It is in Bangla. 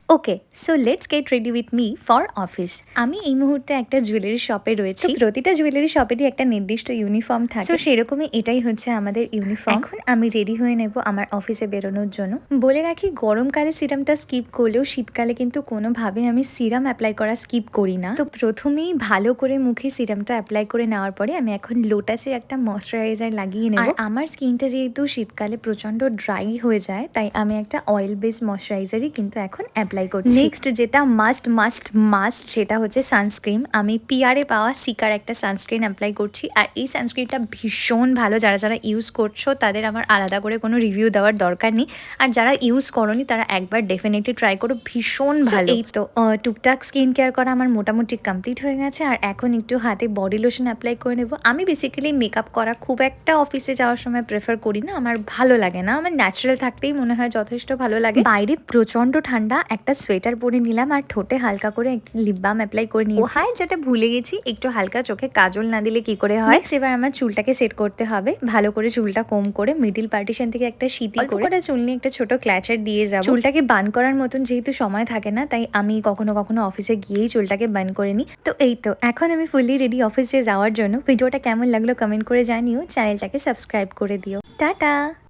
Okay, so let's get ready with me for office. আমি এই মুহূর্তে একটা জুয়েলারি শপে রয়েছি। প্রতিটা জুয়েলারি শপেরই একটা নির্দিষ্ট ইউনিফর্ম থাকে, সো সেরকমই এটাই হচ্ছে আমাদের ইউনিফর্ম। এখন আমি রেডি হয়ে নেব আমার অফিসে বেরোনোর জন্য। বলে রাখি, গরমকালে সিরামটা স্কিপ করলেও শীতকালে কিন্তু কোনোভাবে আমি সিরাম অ্যাপ্লাই করা স্কিপ করি না। তো প্রথমেই ভালো করে মুখে সিরামটা অ্যাপ্লাই করে নেওয়ার পরে আমি এখন লোটাসের একটা ময়শ্চারাইজার লাগিয়ে নেব। আর আমার স্কিনটা যেহেতু শীতকালে প্রচন্ড ড্রাই হয়ে যায়, তাই আমি একটা অয়েল বেস ময়শ্চারাইজারই কিন্তু এখন অ্যাপ্লাই করছি। নেক্সট যেটা মাস্ট সেটা হচ্ছে সানস্ক্রিন। আমি পিআরে পাওয়া সিকার একটা সানস্ক্রিন অ্যাপ্লাই করছি, আর এই সানস্ক্রিনটা ভীষণ ভালো। যারা যারা ইউজ করছো তাদের আমার আলাদা করে কোনো রিভিউ দেওয়ার দরকার নেই, আর যারা ইউজ করোনি তারা একবার ডেফিনেটলি ট্রাই করো, ভীষণ ভালো। এই তো টুকটাক স্কিন কেয়ার করা আমার মোটামুটি কমপ্লিট হয়ে গেছে, আর এখন একটু হাতে বডি লোশন অ্যাপ্লাই করে নেব। আমি বেসিক্যালি মেকআপ করা খুব একটা অফিসে যাওয়ার সময় প্রেফার করি না, আমার ভালো লাগে না। আমার ন্যাচারাল থাকতেই মনে হয় যথেষ্ট ভালো লাগে। বাইরে প্রচন্ড ঠান্ডা, একটা সোয়েটার পরে নিলাম আর ঠোঁটে হালকা করে লিপ বাম অ্যাপ্লাই করে নিয়েছি। হাই, যেটা ভুলে গেছি, একটু হালকা চোখে কাজল না দিলে কি করে হয়। এবার আমার চুলটাকে সেট করতে হবে, ভালো করে চুলটা কোম করে মিডিল পার্টিশন থেকে একটা সিটি করে চুল নিয়ে একটা ছোট ক্ল্যাচার দিয়ে যাব। চুলটাকে বান করার মতন যেহেতু সময় থাকে না, তাই আমি কখনো কখনো অফিসে গিয়েই চুলটাকে বান করে নিই। তো এই তো এখন আমি ফুললি রেডি অফিসে যাওয়ার জন্য। ভিডিওটা কেমন লাগলো কমেন্ট করে জানিও, চ্যানেলটাকে সাবস্ক্রাইব করে দিও। টাটা।